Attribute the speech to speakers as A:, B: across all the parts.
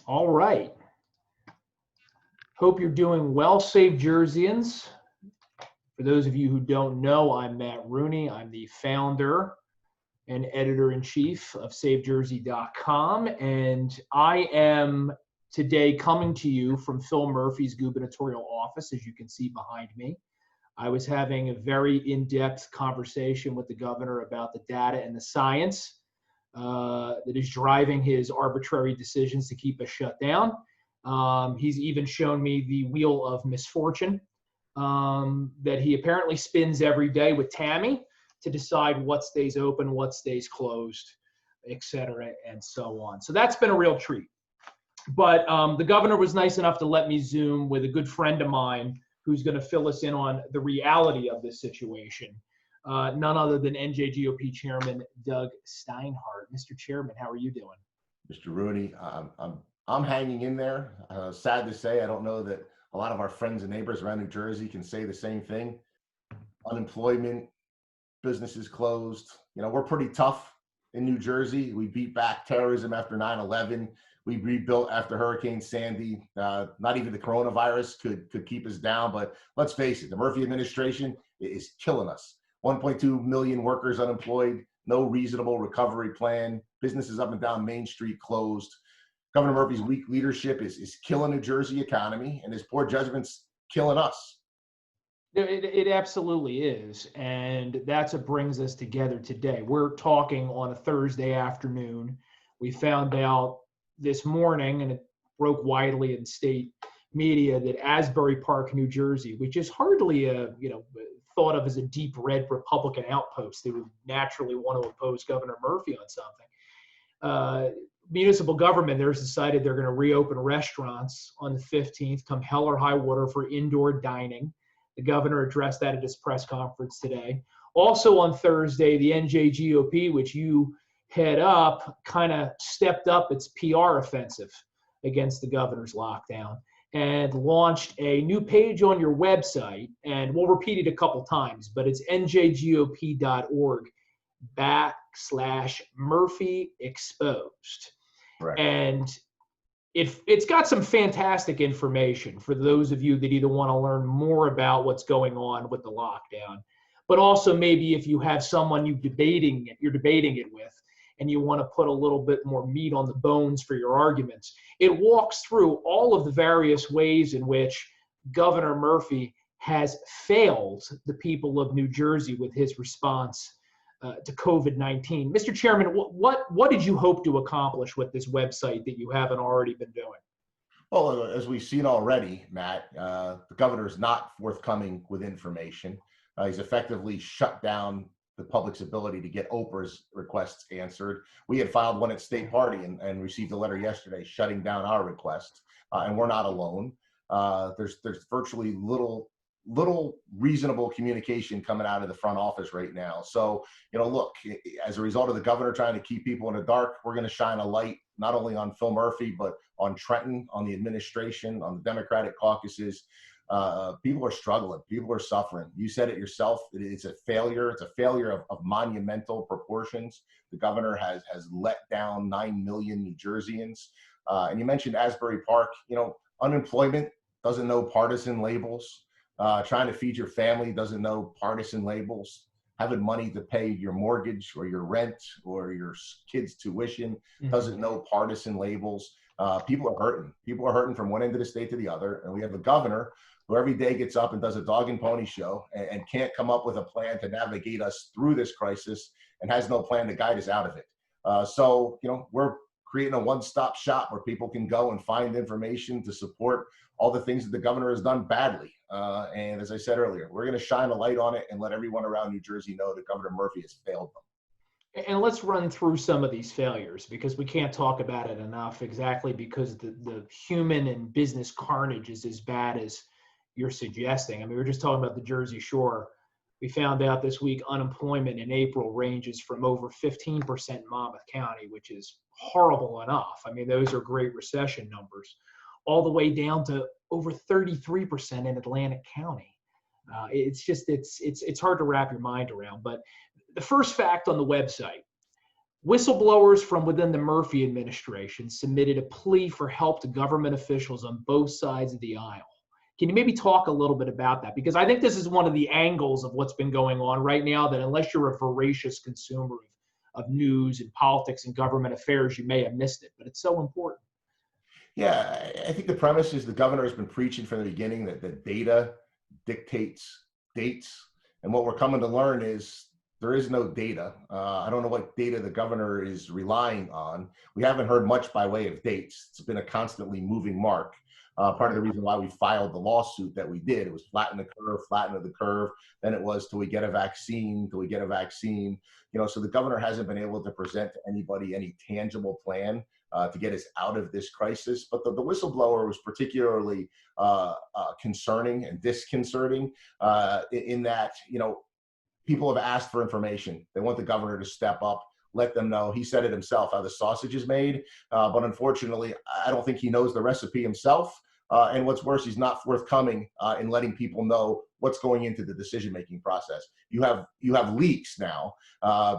A: All right. Hope you're doing well, Save Jerseyans. For those of you who don't know, I'm Matt Rooney. I'm the founder and editor-in-chief of SaveJersey.com, and I am today coming to you from Phil Murphy's gubernatorial office, as you can see behind me. I was having a very in-depth conversation with the governor about the data and the science that is driving his arbitrary decisions to keep us shut down. He's even shown me the wheel of misfortune that he apparently spins every day with Tammy to decide what stays open, what stays closed, et cetera, and so on. So that's been a real treat. But the governor was nice enough to let me Zoom with a good friend of mine who's going to fill us in on the reality of this situation. None other than NJGOP Chairman Doug Steinhardt. Mr. Chairman, how are you doing?
B: Mr. Rooney, I'm hanging in there. Sad to say, I don't know that a lot of our friends and neighbors around New Jersey can say the same thing. Unemployment, businesses closed. You know, we're pretty tough in New Jersey. We beat back terrorism after 9/11. We rebuilt after Hurricane Sandy. Not even the coronavirus could keep us down. But let's face it, the Murphy administration is killing us. 1.2 million workers unemployed, no reasonable recovery plan, businesses up and down Main Street closed. Governor Murphy's weak leadership is killing the Jersey economy, and his poor judgment's killing us.
A: It absolutely is, and that's what brings us together today. We're talking on a Thursday afternoon. We found out this morning, and it broke widely in state media, that Asbury Park, New Jersey, which is hardly thought of as a deep red Republican outpost, they would naturally want to oppose Governor Murphy on something. Municipal government there has decided they're going to reopen restaurants on the 15th, come hell or high water, for indoor dining. The governor addressed that at his press conference today. Also on Thursday, the NJGOP, which you head up, kind of stepped up its PR offensive against the governor's lockdown and launched a new page on your website. And we'll repeat it a couple times, but it's njgop.org/Murphy Exposed.
B: Right.
A: And it's got some fantastic information for those of you that either want to learn more about what's going on with the lockdown, but also maybe if you have someone you're debating it with, and you want to put a little bit more meat on the bones for your arguments. It walks through all of the various ways in which Governor Murphy has failed the people of New Jersey with his response to COVID-19. Mr. Chairman, what did you hope to accomplish with this website that you haven't already been doing?
B: Well, as we've seen already, Matt, the governor is not forthcoming with information. He's effectively shut down the public's ability to get Oprah's requests answered. We had filed one at State Party and received a letter yesterday shutting down our request, and we're not alone. There's virtually little reasonable communication coming out of the front office right now. So, look, as a result of the governor trying to keep people in the dark, we're going to shine a light not only on Phil Murphy, but on Trenton, on the administration, on the Democratic caucuses. People are struggling. People are suffering. You said it yourself. It's a failure. It's a failure of monumental proportions. The governor has let down 9 million New Jerseyans. And you mentioned Asbury Park. Unemployment doesn't know partisan labels. Trying to feed your family doesn't know partisan labels. Having money to pay your mortgage or your rent or your kids' tuition doesn't know partisan labels. People are hurting. People are hurting from one end of the state to the other. And we have a governor who every day gets up and does a dog and pony show and can't come up with a plan to navigate us through this crisis and has no plan to guide us out of it. So, we're creating a one-stop shop where people can go and find information to support all the things that the governor has done badly. And as I said earlier, we're going to shine a light on it and let everyone around New Jersey know that Governor Murphy has failed them.
A: And let's run through some of these failures, because we can't talk about it enough, exactly because the human and business carnage is as bad as you're suggesting. I mean, we were just talking about the Jersey Shore. We found out this week unemployment in April ranges from over 15% in Monmouth County, which is horrible enough. I mean, those are Great Recession numbers, all the way down to over 33% in Atlantic County. It's hard to wrap your mind around. But the first fact on the website, Whistleblowers from within the Murphy administration submitted a plea for help to government officials on both sides of the aisle. Can you maybe talk a little bit about that? Because I think this is one of the angles of what's been going on right now, that unless you're a voracious consumer of news and politics and government affairs, you may have missed it, but it's so important.
B: Yeah, I think the premise is the governor has been preaching from the beginning that the data dictates dates. And what we're coming to learn is there is no data. I don't know what data the governor is relying on. We haven't heard much by way of dates. It's been a constantly moving mark. Part of the reason why we filed the lawsuit that we did, it was flatten the curve, flatten the curve. Then it was till we get a vaccine, till we get a vaccine. You know, so the governor hasn't been able to present to anybody any tangible plan to get us out of this crisis. But the whistleblower was particularly concerning and disconcerting in that, you know, people have asked for information. They want the governor to step up, let them know. He said it himself, how the sausage is made. But unfortunately, I don't think he knows the recipe himself. And what's worse, he's not forthcoming in letting people know what's going into the decision-making process. You have leaks now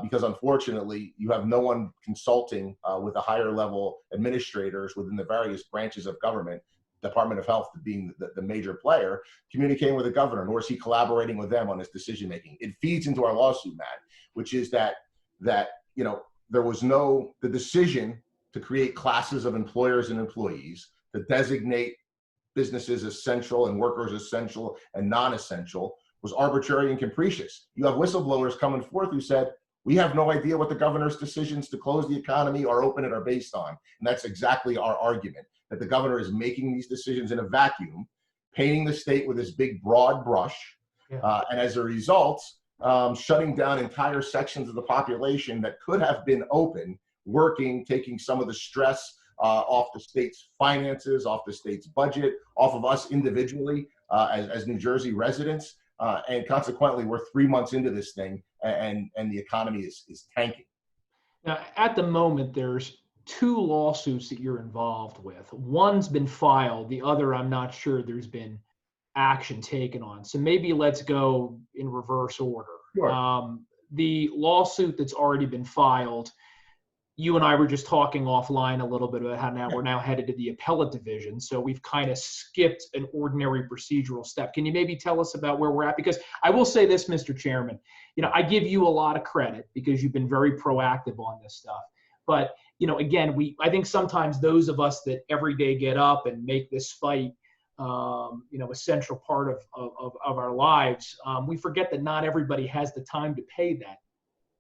B: because unfortunately you have no one consulting with the higher level administrators within the various branches of government, Department of Health being the major player, communicating with the governor, nor is he collaborating with them on his decision-making. It feeds into our lawsuit, Matt, which is that you know, there was the decision to create classes of employers and employees, to designate businesses essential and workers essential and non-essential, was arbitrary and capricious. You have whistleblowers coming forth who said, we have no idea what the governor's decisions to close the economy or open it are based on. And that's exactly our argument, that the governor is making these decisions in a vacuum, painting the state with this big broad brush, and as a result, shutting down entire sections of the population that could have been open, working, taking some of the stress off the state's finances, off the state's budget, off of us individually as New Jersey residents. And consequently, we're 3 months into this thing and the economy is tanking.
A: Now, at the moment, there's 2 lawsuits that you're involved with. One's been filed, the other I'm not sure there's been action taken on. So maybe let's go in reverse order.
B: Sure.
A: The lawsuit that's already been filed, you and I were just talking offline a little bit about how now we're now headed to the appellate division. So we've kind of skipped an ordinary procedural step. Can you maybe tell us about where we're at? Because I will say this, Mr. Chairman, you know, I give you a lot of credit because you've been very proactive on this stuff. But, you know, again, I think sometimes those of us that every day get up and make this fight, you know, a central part of our lives, we forget that not everybody has the time to pay that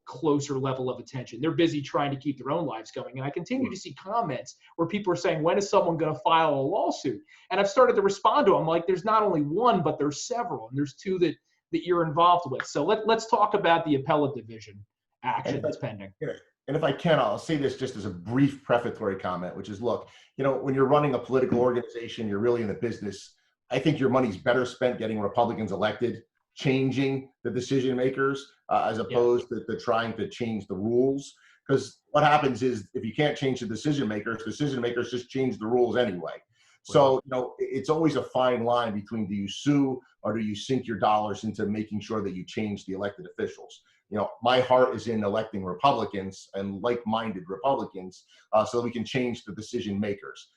A: closer level of attention. They're busy trying to keep their own lives going. And I continue to see comments where people are saying, when is someone going to file a lawsuit? And I've started to respond to them like, there's not only one, but there's several. And there's 2 that you're involved with. So let's talk about the appellate division action that's pending.
B: And if I can, I'll say this just as a brief prefatory comment, which is, look, you know, when you're running a political organization, you're really in the business. I think your money's better spent getting Republicans elected, changing the decision makers as opposed to trying to change the rules. Because what happens is if you can't change the decision makers just change the rules anyway. So, you know, it's always a fine line between do you sue or do you sink your dollars into making sure that you change the elected officials. You know, my heart is in electing Republicans and like-minded Republicans so that we can change the decision makers.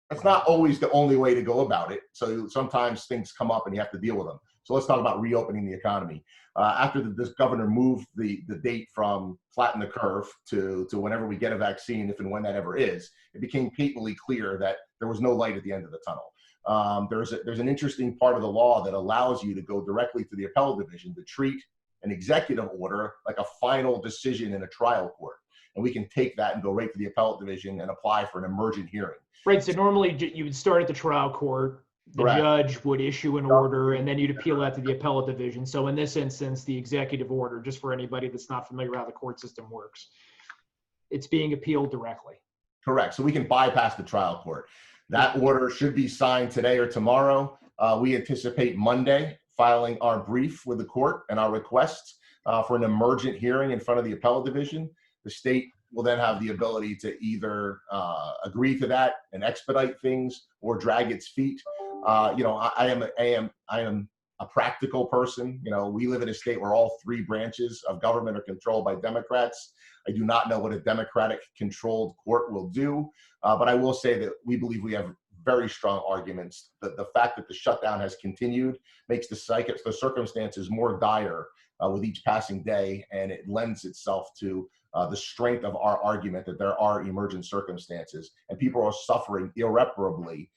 B: That's not always the only way to go about it. So sometimes things come up and you have to deal with them. So let's talk about reopening the economy. After this governor moved the date from flatten the curve to whenever we get a vaccine, if and when that ever is, it became patently clear that there was no light at the end of the tunnel. There's an interesting part of the law that allows you to go directly to the appellate division to treat an executive order like a final decision in a trial court. And we can take that and go right to the appellate division and apply for an emergent hearing.
A: Right. So normally you would start at the trial court. The judge would issue an order, and then you'd appeal that to the appellate division. So in this instance, the executive order, just for anybody that's not familiar with how the court system works, it's being appealed directly.
B: Correct. So we can bypass the trial court. That order should be signed today or tomorrow. We anticipate Monday filing our brief with the court and our request for an emergent hearing in front of the appellate division. The state will then have the ability to either agree to that and expedite things or drag its feet. You know, I am a practical person. We live in a state where all three branches of government are controlled by Democrats. I do not know what a Democratic-controlled court will do, but I will say that we believe we have very strong arguments. The fact that the shutdown has continued makes the circumstances more dire with each passing day, and it lends itself to the strength of our argument that there are emergent circumstances, and people are suffering irreparably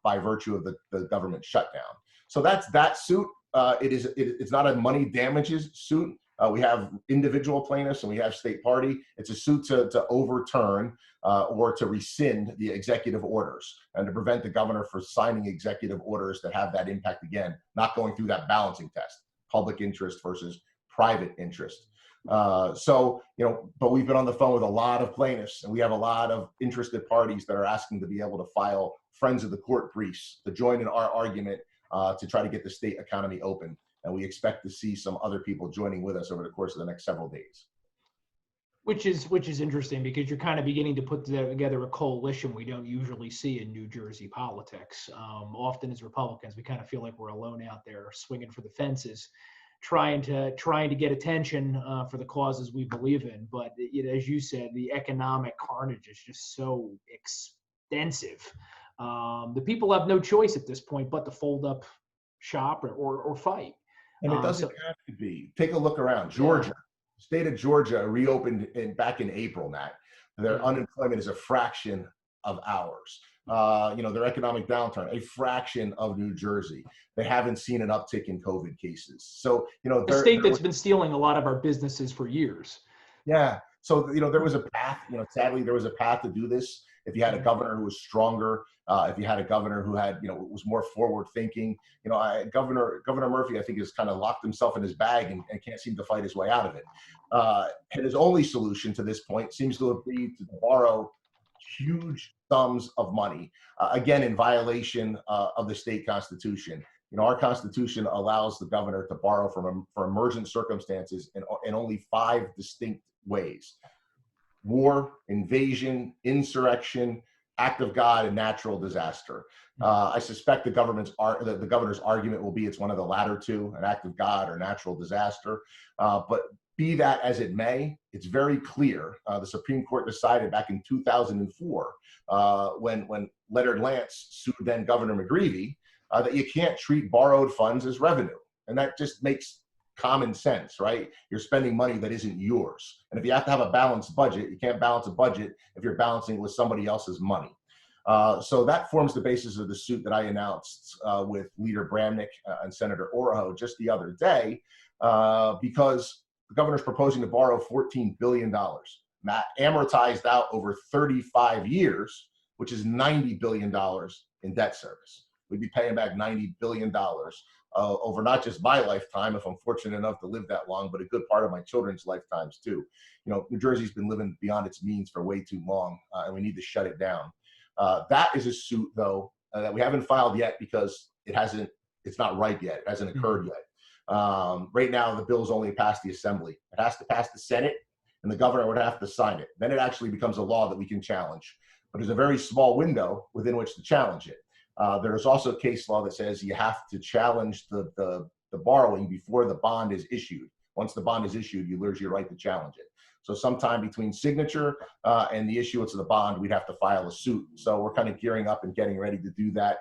B: by virtue of the government shutdown. So that's that suit. It's not a money damages suit. We have individual plaintiffs and we have state party. It's a suit to overturn or to rescind the executive orders and to prevent the governor from signing executive orders that have that impact again, not going through that balancing test, public interest versus private interest. But we've been on the phone with a lot of plaintiffs, and we have a lot of interested parties that are asking to be able to file friends of the court briefs to join in our argument to try to get the state economy open. And we expect to see some other people joining with us over the course of the next several days.
A: Which is interesting, because you're kind of beginning to put together a coalition we don't usually see in New Jersey politics. Often as Republicans, we kind of feel like we're alone out there swinging for the fences, trying to get attention for the causes we believe in. But as you said, the economic carnage is just so extensive. The people have no choice at this point but to fold up shop or fight.
B: And it doesn't have to be. Take a look around. Georgia, the state of Georgia reopened back in April, Matt. Their unemployment is a fraction of ours. Their economic downturn, a fraction of New Jersey. They haven't seen an uptick in COVID cases. So,
A: a state that's been stealing a lot of our businesses for years.
B: Yeah. So, there was a path, sadly, there was a path to do this. If you had a governor who was stronger, if you had a governor who had, was more forward thinking, Governor Murphy, I think, has kind of locked himself in his bag and can't seem to fight his way out of it. And his only solution to this point seems to be to borrow huge sums of money, again, in violation of the state constitution. Our constitution allows the governor to borrow for emergent circumstances in only 5 distinct ways: war, invasion, insurrection, act of God, and natural disaster. I suspect the governor's argument will be it's one of the latter two, an act of God or natural disaster. But be that as it may, it's very clear. The Supreme Court decided back in 2004, when Leonard Lance sued then Governor McGreevey, that you can't treat borrowed funds as revenue. And that just makes common sense, right? You're spending money that isn't yours. And if you have to have a balanced budget, you can't balance a budget if you're balancing with somebody else's money. So that forms the basis of the suit that I announced with Leader Bramnick and Senator Oroho just the other day, because the governor's proposing to borrow $14 billion, amortized out over 35 years, which is $90 billion in debt service. We'd be paying back $90 billion over not just my lifetime, if I'm fortunate enough to live that long, but a good part of my children's lifetimes too. New Jersey's been living beyond its means for way too long, and we need to shut it down. That is a suit, though, that we haven't filed yet because it's not ripe yet. It hasn't occurred yet. Right now, the bill's only passed the Assembly. It has to pass the Senate, and the governor would have to sign it. Then it actually becomes a law that we can challenge. But there's a very small window within which to challenge it. There's also case law that says you have to challenge the borrowing before the bond is issued. Once the bond is issued, you lose your right to challenge it. So sometime between signature and the issuance of the bond, we'd have to file a suit. So we're kind of gearing up and getting ready to do that.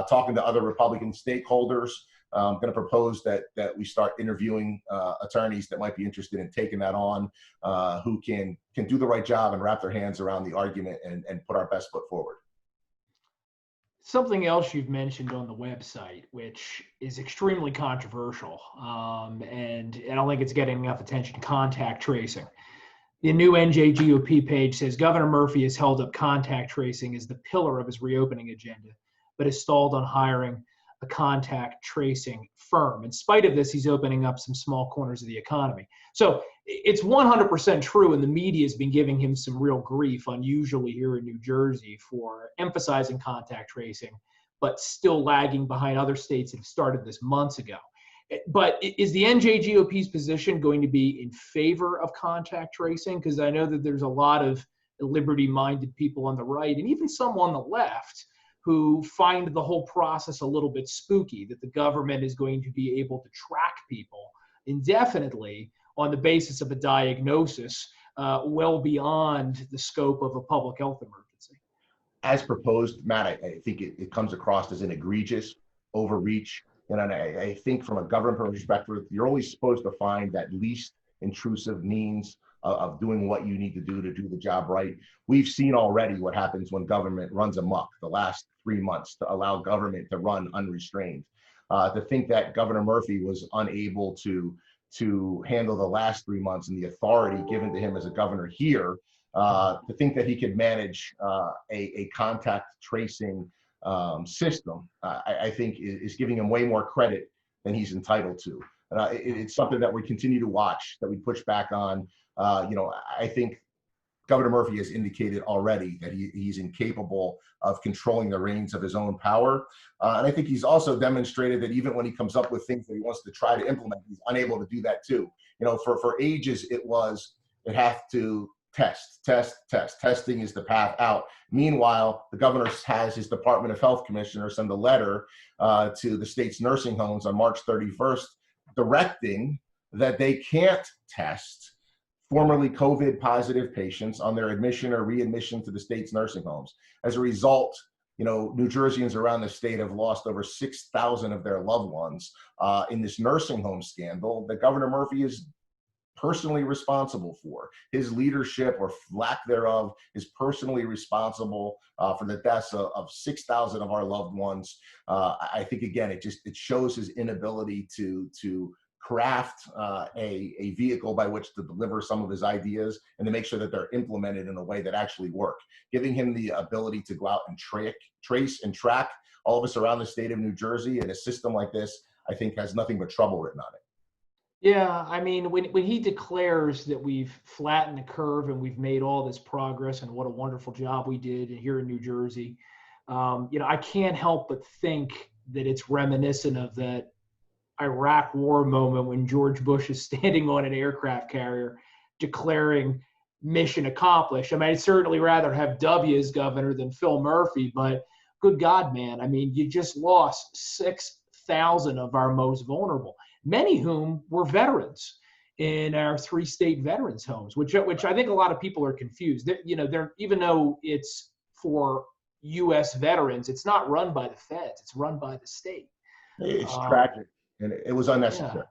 B: Talking to other Republican stakeholders, I'm going to propose that we start interviewing attorneys that might be interested in taking that on, who can do the right job and wrap their hands around the argument and put our best foot forward.
A: Something else you've mentioned on the website, which is extremely controversial, and I don't think it's getting enough attention, contact tracing. The new NJGOP page says Governor Murphy has held up contact tracing as the pillar of his reopening agenda, but has stalled on hiring a contact tracing firm. In spite of this, he's opening up some small corners of the economy. So it's 100% true, and the media has been giving him some real grief, unusually here in New Jersey, for emphasizing contact tracing, but still lagging behind other states that have started this months ago. But is the NJGOP's position going to be in favor of contact tracing? Because I know that there's a lot of liberty-minded people on the right, and even some on the left, who find the whole process a little bit spooky, that the government is going to be able to track people indefinitely on the basis of a diagnosis well beyond the scope of a public health emergency.
B: As proposed, Matt, I think it comes across as an egregious overreach. And I think from a government perspective, you're only supposed to find that least intrusive means of doing what you need to do the job right. We've seen already what happens when government runs amok the last 3 months to allow government to run unrestrained. To think that Governor Murphy was unable to handle the last 3 months and the authority given to him as a governor here, to think that he could manage a contact tracing system, I think is giving him way more credit than he's entitled to. It's something that we continue to watch, that we push back on. I think Governor Murphy has indicated already that he's incapable of controlling the reins of his own power. And I think he's also demonstrated that even when he comes up with things that he wants to try to implement, he's unable to do that too. For ages, it has to test. Testing is the path out. Meanwhile, the governor has his Department of Health commissioner send a letter to the state's nursing homes on March 31st, directing that they can't test formerly COVID positive patients on their admission or readmission to the state's nursing homes. As a result, New Jerseyans around the state have lost over 6,000 of their loved ones in this nursing home scandal that Governor Murphy is personally responsible for. His leadership or lack thereof is personally responsible for the deaths of 6,000 of our loved ones. I think, again, it shows his inability to craft a vehicle by which to deliver some of his ideas and to make sure that they're implemented in a way that actually work. Giving him the ability to go out and trace and track all of us around the state of New Jersey in a system like this, I think has nothing but trouble written on it.
A: Yeah, I mean, when he declares that we've flattened the curve and we've made all this progress and what a wonderful job we did here in New Jersey, I can't help but think that it's reminiscent of that Iraq war moment when George Bush is standing on an aircraft carrier declaring mission accomplished. I mean, I'd certainly rather have W as governor than Phil Murphy, but good God, man. I mean, you just lost 6,000 of our most vulnerable, many whom were veterans in our 3 state veterans homes, which I think a lot of people are confused. They're even though it's for U.S. veterans, it's not run by the feds, it's run by the state.
B: It's tragic. And it was unnecessary.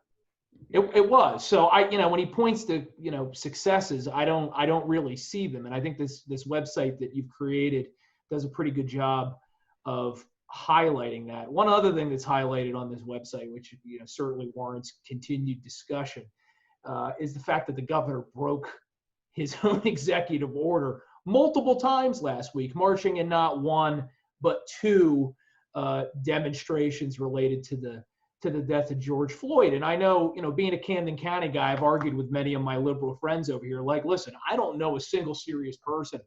A: Yeah, it was. So when he points to, successes, I don't really see them. And I think this website that you've created does a pretty good job of highlighting that. One other thing that's highlighted on this website, which certainly warrants continued discussion, is the fact that the governor broke his own executive order multiple times last week, marching in not 1 but 2 demonstrations related to the death of George Floyd. And I know, being a Camden County guy, I've argued with many of my liberal friends over here, like, listen, I don't know a single serious person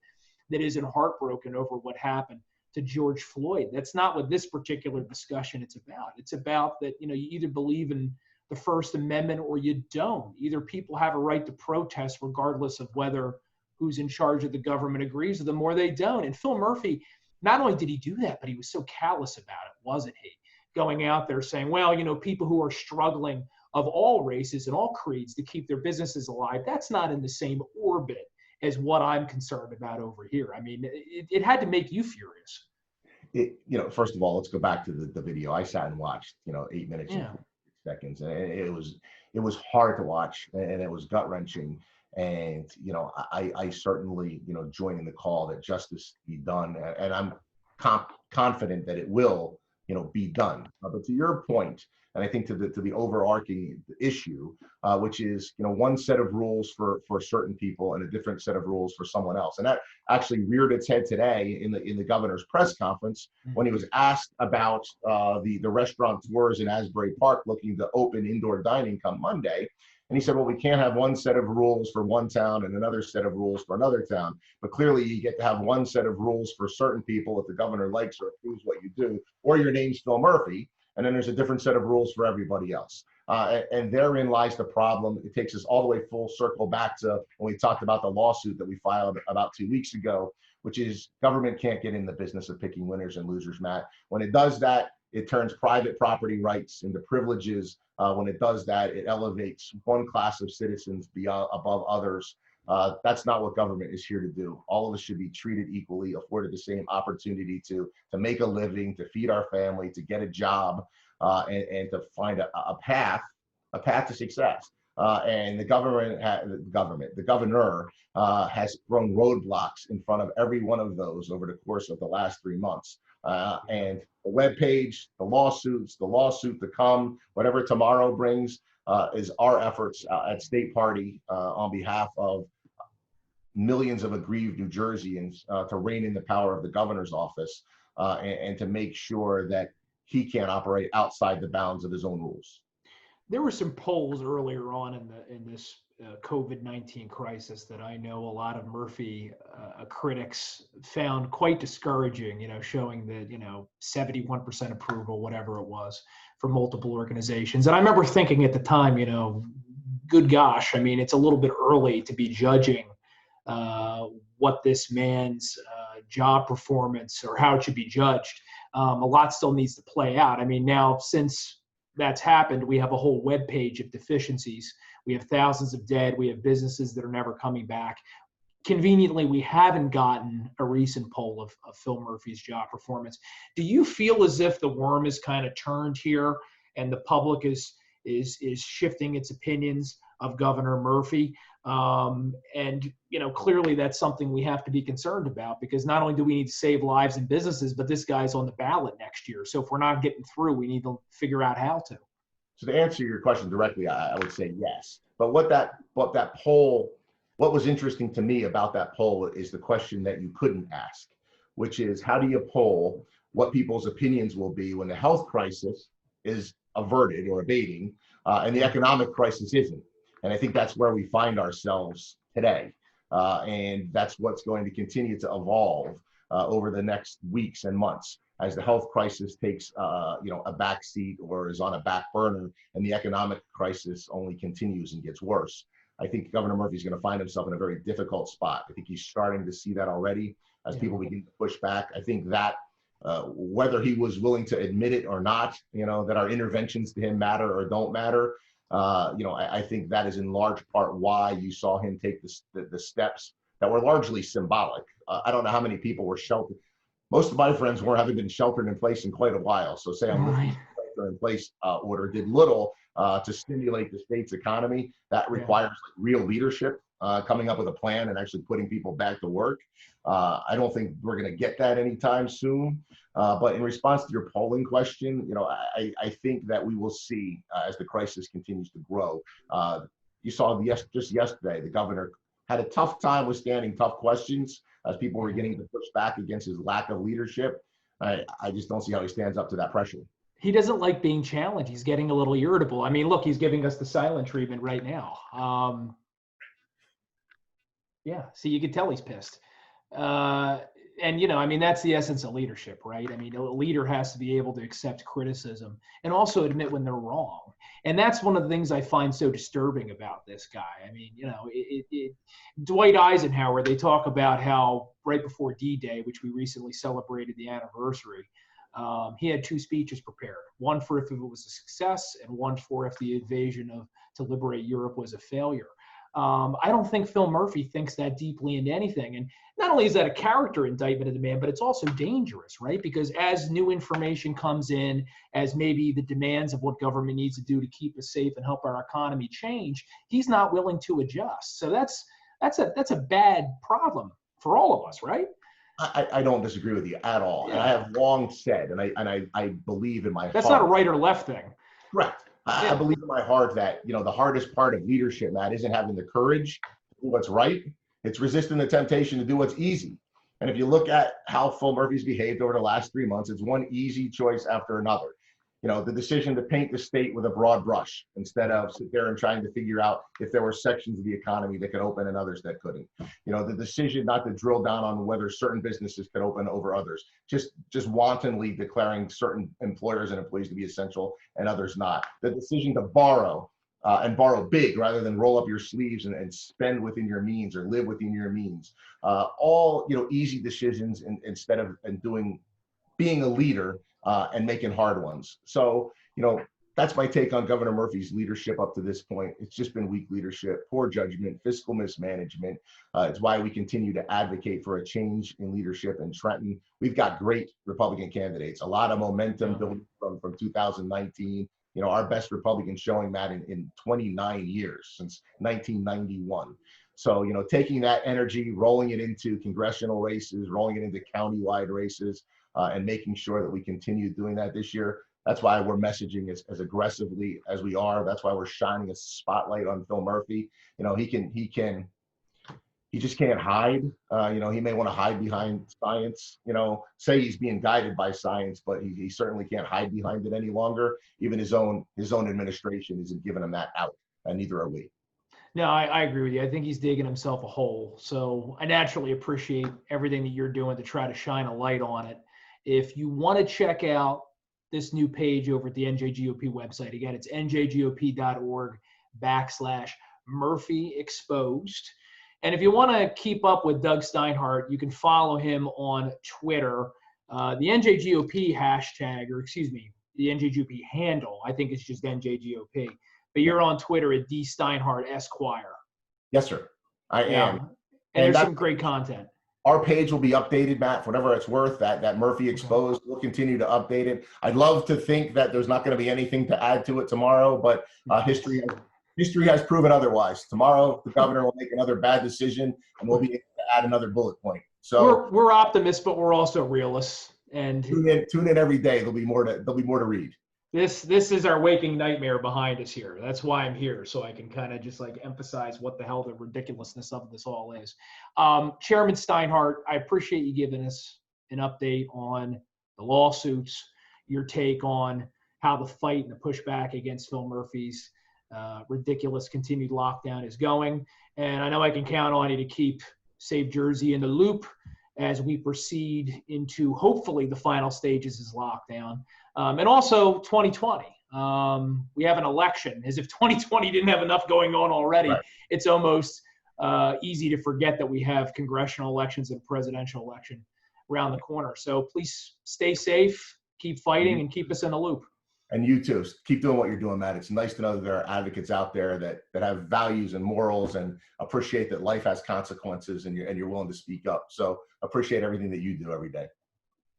A: that isn't heartbroken over what happened to George Floyd. That's not what this particular discussion is about. It's about that, you either believe in the First Amendment or you don't. Either people have a right to protest regardless of whether who's in charge of the government agrees with them or they don't. And Phil Murphy, not only did he do that, but he was so callous about it, wasn't he? Going out there saying, well, people who are struggling of all races and all creeds to keep their businesses alive, that's not in the same orbit as what I'm concerned about over here. I mean, it had to make you furious.
B: First of all, let's go back to the video. I sat and watched, 8 minutes and 6 seconds, and it was hard to watch, and it was gut wrenching. And I certainly join in the call that justice be done, and I'm confident that it will be done. But to your point, and I think to the overarching issue, which is one set of rules for certain people and a different set of rules for someone else, and that actually reared its head today in the governor's press conference when he was asked about the restaurateurs in Asbury Park looking to open indoor dining come Monday. And he said, well, we can't have one set of rules for one town and another set of rules for another town. But clearly you get to have one set of rules for certain people if the governor likes or approves what you do, or your name's Phil Murphy. And then there's a different set of rules for everybody else. And therein lies the problem. It takes us all the way full circle back to when we talked about the lawsuit that we filed about 2 weeks ago, which is government can't get in the business of picking winners and losers, Matt. When it does that, it turns private property rights into privileges. When it does that, it elevates one class of citizens above others. That's not what government is here to do. All of us should be treated equally, afforded the same opportunity to make a living, to feed our family, to get a job, and to find a path to success. And the governor has thrown roadblocks in front of every one of those over the course of the last 3 months. And the webpage, the lawsuits, the lawsuit to come, whatever tomorrow brings, is our efforts at State Party on behalf of millions of aggrieved New Jerseyans to rein in the power of the governor's office and to make sure that he can't operate outside the bounds of his own rules.
A: There were some polls earlier on in this COVID-19 crisis that I know a lot of Murphy critics found quite discouraging, showing that, 71% approval, whatever it was, for multiple organizations. And I remember thinking at the time, good gosh, I mean, it's a little bit early to be judging what this man's job performance or how it should be judged. A lot still needs to play out. I mean, now since that's happened, we have a whole web page of deficiencies. We have thousands of dead. We have businesses that are never coming back. Conveniently, we haven't gotten a recent poll of Phil Murphy's job performance. Do you feel as if the worm is kind of turned here and the public is shifting its opinions of Governor Murphy? And clearly that's something we have to be concerned about, because not only do we need to save lives and businesses, but this guy's on the ballot next year. So if we're not getting through, we need to figure out how to.
B: So to answer your question directly, I would say yes. But what was interesting to me about that poll is the question that you couldn't ask, which is, how do you poll what people's opinions will be when the health crisis is averted or abating and the economic crisis isn't? And I think that's where we find ourselves today. And that's what's going to continue to evolve over the next weeks and months as the health crisis takes a back seat or is on a back burner, and the economic crisis only continues and gets worse. I think Governor Murphy's going to find himself in a very difficult spot. I think he's starting to see that already as people begin to push back. I think that whether he was willing to admit it or not, that our interventions to him matter or don't matter, I think that is in large part why you saw him take the steps that were largely symbolic. I don't know how many people were sheltered. Most of my friends haven't been sheltered in place in quite a while. So say I'm looking at the shelter-in-place order did little to stimulate the state's economy. That requires real leadership, coming up with a plan and actually putting people back to work. I don't think we're going to get that anytime soon. But in response to your polling question, I think that we will see as the crisis continues to grow. You saw just yesterday, the governor had a tough time withstanding tough questions as people were beginning to push back against his lack of leadership. I just don't see how he stands up to that pressure. He
A: doesn't like being challenged. He's getting a little irritable. I mean, look, he's giving us the silent treatment right now. See, you can tell he's pissed. And, that's the essence of leadership, right? I mean, a leader has to be able to accept criticism and also admit when they're wrong. And that's one of the things I find so disturbing about this guy. I mean, Dwight Eisenhower, they talk about how right before D-Day, which we recently celebrated the anniversary, he had 2 speeches prepared, one for if it was a success and one for if the invasion to liberate Europe was a failure. I don't think Phil Murphy thinks that deeply into anything. And not only is that a character indictment of the man, but it's also dangerous, right? Because as new information comes in, as maybe the demands of what government needs to do to keep us safe and help our economy change, he's not willing to adjust. So that's a bad problem for all of us, right?
B: I don't disagree with you at all. Yeah. And I have long said, and I believe in my heart.
A: That's not a right or left thing.
B: Correct. I believe in my heart that, the hardest part of leadership, Matt, isn't having the courage to do what's right. It's resisting the temptation to do what's easy. And if you look at how Phil Murphy's behaved over the last 3 months, it's one easy choice after another. The decision to paint the state with a broad brush instead of sit there and trying to figure out if there were sections of the economy that could open and others that couldn't. The decision not to drill down on whether certain businesses could open over others, just wantonly declaring certain employers and employees to be essential and others not. The decision to borrow and borrow big rather than roll up your sleeves and spend within your means or live within your means. All, easy decisions instead of being a leader and making hard ones. So, that's my take on Governor Murphy's leadership up to this point. It's just been weak leadership, poor judgment, fiscal mismanagement. It's why we continue to advocate for a change in leadership in Trenton. We've got great Republican candidates, a lot of momentum building from 2019. Our best Republican showing, Matt, in 29 years, since 1991. So, taking that energy, rolling it into congressional races, rolling it into countywide races, and making sure that we continue doing that this year. That's why we're messaging as aggressively as we are. That's why we're shining a spotlight on Phil Murphy. He just can't hide. He may want to hide behind science, say he's being guided by science, but he certainly can't hide behind it any longer. Even his own administration isn't giving him that out, and neither are we.
A: No, I agree with you. I think he's digging himself a hole. So I naturally appreciate everything that you're doing to try to shine a light on it. If you want to check out this new page over at the NJGOP website, again, it's njgop.org/Murphy Exposed. And if you want to keep up with Doug Steinhardt, you can follow him on Twitter. The NJGOP hashtag, or excuse me, the NJGOP handle, I think it's just NJGOP. But you're on Twitter at D Steinhardt Esquire.
B: Yes, sir. I am.
A: And there's some great content.
B: Our page will be updated, Matt, for whatever it's worth, that Murphy Exposed. We'll continue to update it. I'd love to think that there's not going to be anything to add to it tomorrow, but history has proven otherwise. Tomorrow, the governor will make another bad decision, and we'll be able to add another bullet point. So
A: we're optimists, but we're also realists. And
B: tune in every day. There'll be more to read.
A: This is our waking nightmare behind us here. That's why I'm here, so I can kind of just emphasize what the hell the ridiculousness of this all is. Chairman Steinhardt, I appreciate you giving us an update on the lawsuits, your take on how the fight and the pushback against Phil Murphy's ridiculous continued lockdown is going. And I know I can count on you to keep Save Jersey in the loop as we proceed into hopefully the final stages of lockdown. And also 2020. We have an election. As if 2020 didn't have enough going on already. Right. It's almost easy to forget that we have congressional elections and a presidential election around the corner. So please stay safe, keep fighting, and keep us in the loop.
B: And you too. Keep doing what you're doing, Matt. It's nice to know that there are advocates out there that have values and morals and appreciate that life has consequences and you're willing to speak up. So appreciate everything that you do every day.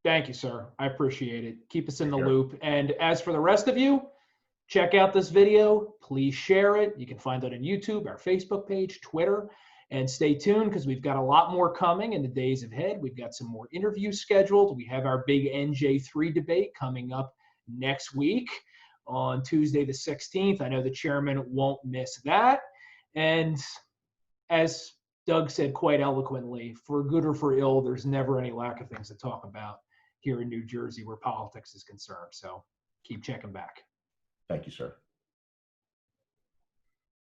A: Thank you, sir. I appreciate it. Keep us in the loop. And as for the rest of you, check out this video. Please share it. You can find it on YouTube, our Facebook page, Twitter, and stay tuned because we've got a lot more coming in the days ahead. We've got some more interviews scheduled. We have our big NJ3 debate coming up next week on Tuesday the 16th. I know the chairman won't miss that. And as Doug said quite eloquently, for good or for ill, there's never any lack of things to talk about here in New Jersey where politics is concerned. So keep checking back.
B: Thank you, sir.